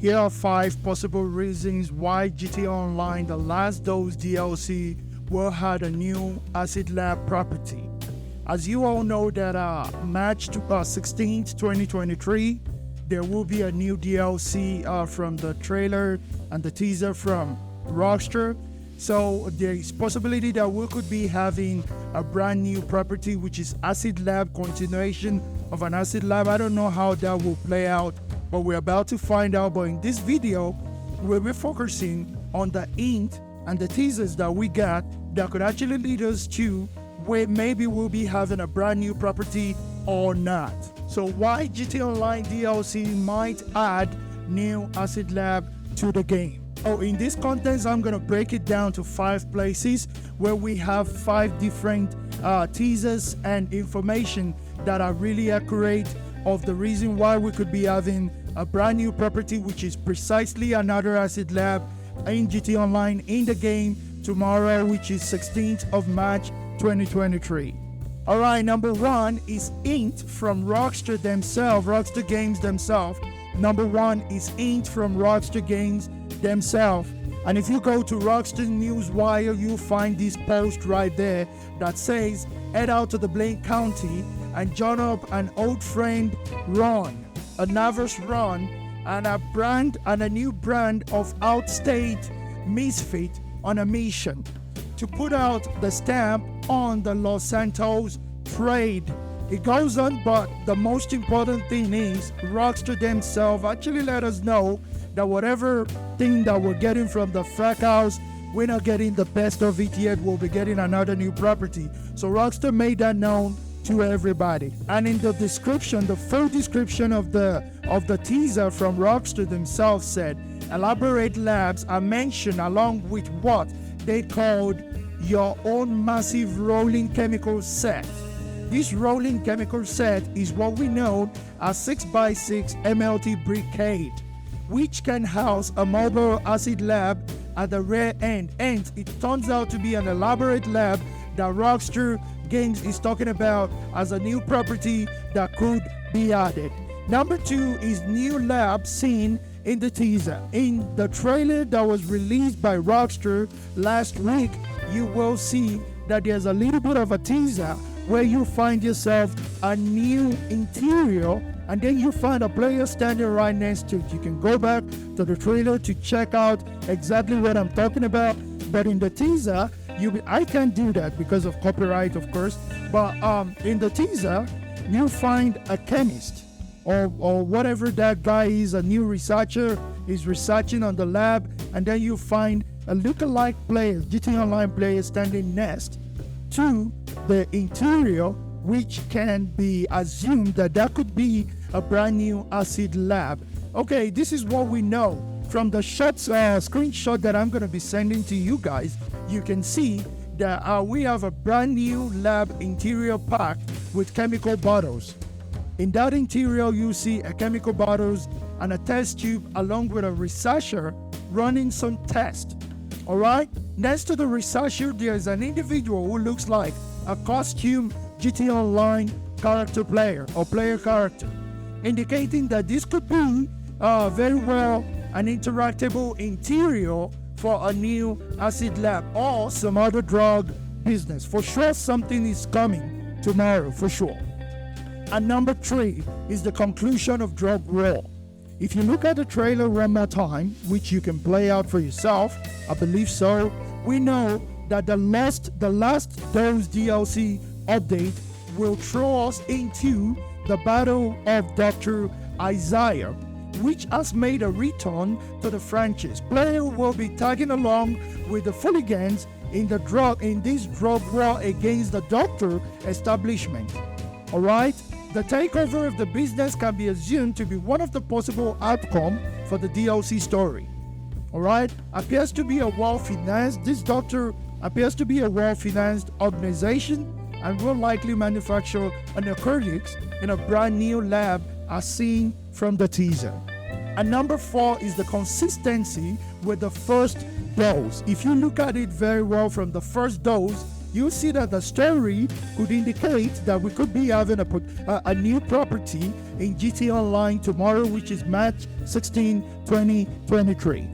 Here are 5 possible reasons why GTA Online The Last Dose DLC will have a new Acid Lab property. As you all know that March 16th, 2023, there will be a new DLC from the trailer and the teaser from Rockstar. So there is possibility that we could be having a brand new property, which is Acid Lab, continuation of an Acid Lab. I don't know how that will play out, but we're about to find out. But in this video, we'll be focusing on the hint and the teasers that we got that could actually lead us to where maybe we'll be having a brand new property or not. So why GTA Online DLC might add new Acid Lab to the game. Oh, in this content, I'm gonna break it down to 5 places where we have 5 different teasers and information that are really accurate of the reason why we could be having a brand new property, which is precisely another Acid Lab in GTA Online in the game tomorrow, which is 16th of March 2023. Alright, number 1 is hint from Rockstar themselves, Rockstar Games themselves. Number 1 is hint from Rockstar Games themselves. And if you go to Rockstar Newswire, you'll find this post right there that says, head out to the Blaine County and join up an old friend, Ron, a nervous Ron, and a new brand of outstate misfit on a mission to put out the stamp on the Los Santos trade. It goes on, but the most important thing is Rockstar themselves actually let us know that whatever thing that we're getting from the frack house, we're not getting the best of it yet. We'll be getting another new property. So Rockstar made that known to everybody. And in the description, the full description of the teaser from Rockstar themselves said, elaborate labs are mentioned along with what they called your own massive rolling chemical set. This rolling chemical set is what we know as 6x6 MLT briquette, which can house a mobile acid lab at the rear end. And it turns out to be an elaborate lab that Rockstar Games is talking about as a new property that could be added. Number 2 is new lab seen in the teaser. In the trailer that was released by Rockstar last week, you will see that there's a little bit of a teaser where you find yourself a new interior, and then you find a player standing right next to it. You can go back to the trailer to check out exactly what I'm talking about. But in the teaser, I can't do that because of copyright, of course. But in the teaser, you find a chemist or whatever that guy is, a new researcher is researching on the lab, and then you find a lookalike player, GTA Online player, standing next to the interior, which can be assumed that could be a brand new Acid Lab. Okay, this is what we know. From the screenshot that I'm going to be sending to you guys, you can see that we have a brand new lab interior packed with chemical bottles. In that interior, you see a chemical bottles and a test tube along with a researcher running some tests. Alright, next to the researcher, there is an individual who looks like a costume GTA Online character player or player character, indicating that this could be very well an interactable interior for a new Acid Lab or some other drug business. For sure, something is coming tomorrow, for sure. And number 3 is the conclusion of Drug War. If you look at the trailer one more time, which you can play out for yourself, I believe so, we know that the last Dose DLC update will throw us into the battle of Dr. Isaiah, which has made a return to the franchise. Player will be tagging along with the hooligans in this drug war against the Doctor establishment. Alright? The takeover of the business can be assumed to be one of the possible outcomes for the DLC story. Alright? Appears to be a well-financed, this Doctor appears to be a well-financed organization and will likely manufacture narcotics in a brand new lab as seen from the teaser. And number 4 is the consistency with the first dose. If you look at it very well from the first dose, you see that the story could indicate that we could be having a new property in GTA Online tomorrow, which is March 16, 2023.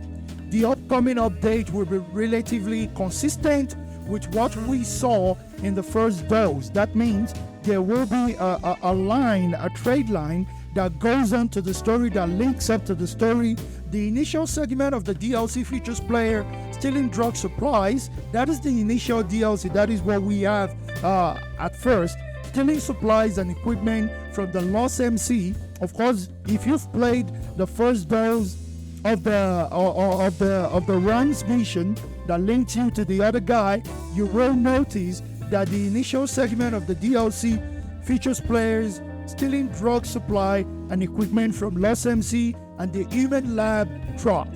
The upcoming update will be relatively consistent with what we saw in the first dose. That means there will be a trade line that goes on to the story, that links up to the story. The initial segment of the DLC features player stealing drug supplies. That is the initial DLC. That is what we have at first. Stealing supplies and equipment from the Lost MC. Of course, if you've played the first dose of the runs mission that links you to the other guy, you will notice that the initial segment of the DLC features players stealing drug supply and equipment from Lost MC and the Human Lab truck.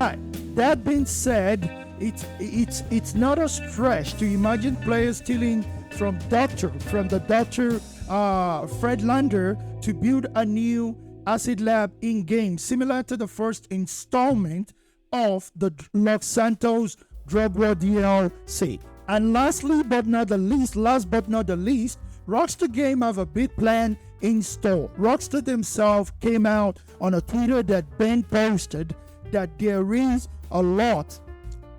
That being said, it's not a stretch to imagine players stealing from the Dr. Fred Lander to build a new acid lab in-game, similar to the first installment of the Los Santos Drug War DLC. And last but not the least, Rockstar Game have a big plan in store. Rockstar themselves came out on a Twitter that Ben posted that there is a lot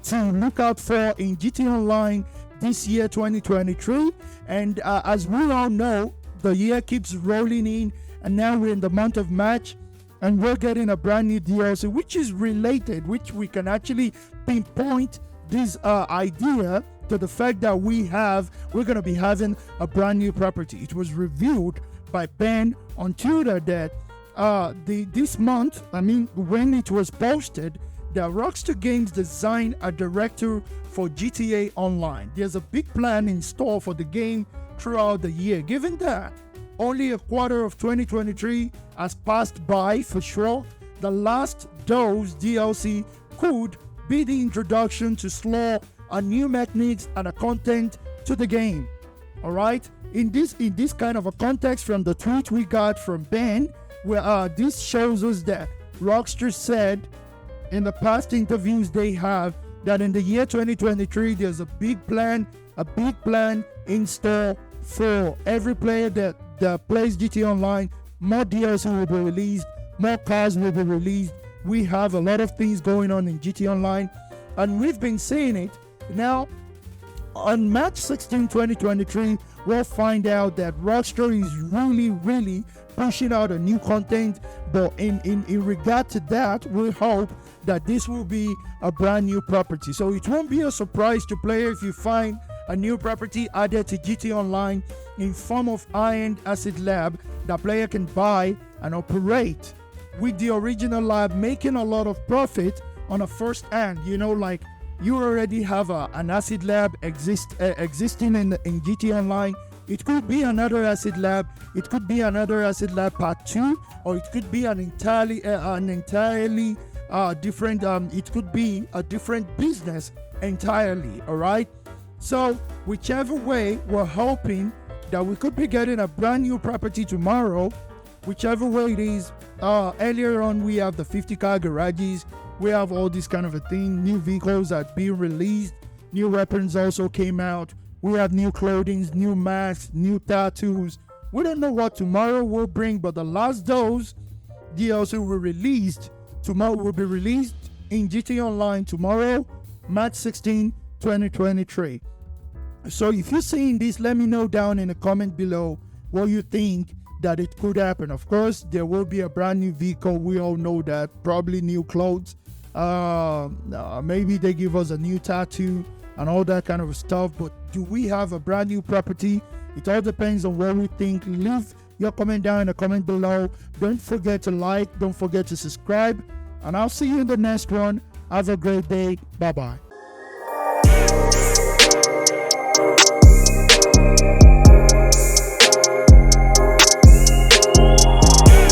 to look out for in GTA Online this year, 2023. And as we all know, the year keeps rolling in, and now we're in the month of March, and we're getting a brand new DLC, which is related, which we can actually pinpoint this idea to the fact that we're going to be having a brand new property. It was revealed by Ben on Twitter that this month, when it was posted, that Rockstar Games designed a director for GTA Online. There's a big plan in store for the game throughout the year. Given that only a quarter of 2023 has passed by, for sure, the last dose DLC could be the introduction to slow a new mechanics and a content to the game. All right, in this kind of a context, from the tweet we got from Ben, where this shows us that Rockstar said in the past interviews they have that in the year 2023 there's a big plan in store for every player that plays GTA Online. More DLC will be released, more cars will be released. We have a lot of things going on in GTA Online, and we've been saying it. Now, on March 16, 2023, we'll find out that Rockstar is really pushing out a new content. But in regard to that, we hope that this will be a brand new property. So it won't be a surprise to players if you find a new property added to GTA Online in form of high-end acid lab that player can buy and operate, with the original lab making a lot of profit on a first hand. Like you already have an acid lab existing in GTA Online. It could be another acid lab. It could be another acid lab part 2, or it could be an entirely different. It could be a different business entirely. All right. So whichever way, we're hoping that we could be getting a brand new property tomorrow. Whichever way it is. Earlier on, we have the 50-car garages. We have all this kind of a thing. New vehicles are being released. New weapons also came out. We have new clothing, new masks, new tattoos. We don't know what tomorrow will bring, but the last dose DLC will be released in GTA Online tomorrow, March 16, 2023. So if you're seeing this, let me know down in the comment below what you think that it could happen. Of course, there will be a brand new vehicle. We all know that. Probably new clothes. Maybe they give us a new tattoo and all that kind of stuff. But do we have a brand new property? It all depends on what we think. Leave your comment down in the comment below. Don't forget to like. Don't forget to subscribe. And I'll see you in the next one. Have a great day. Bye-bye.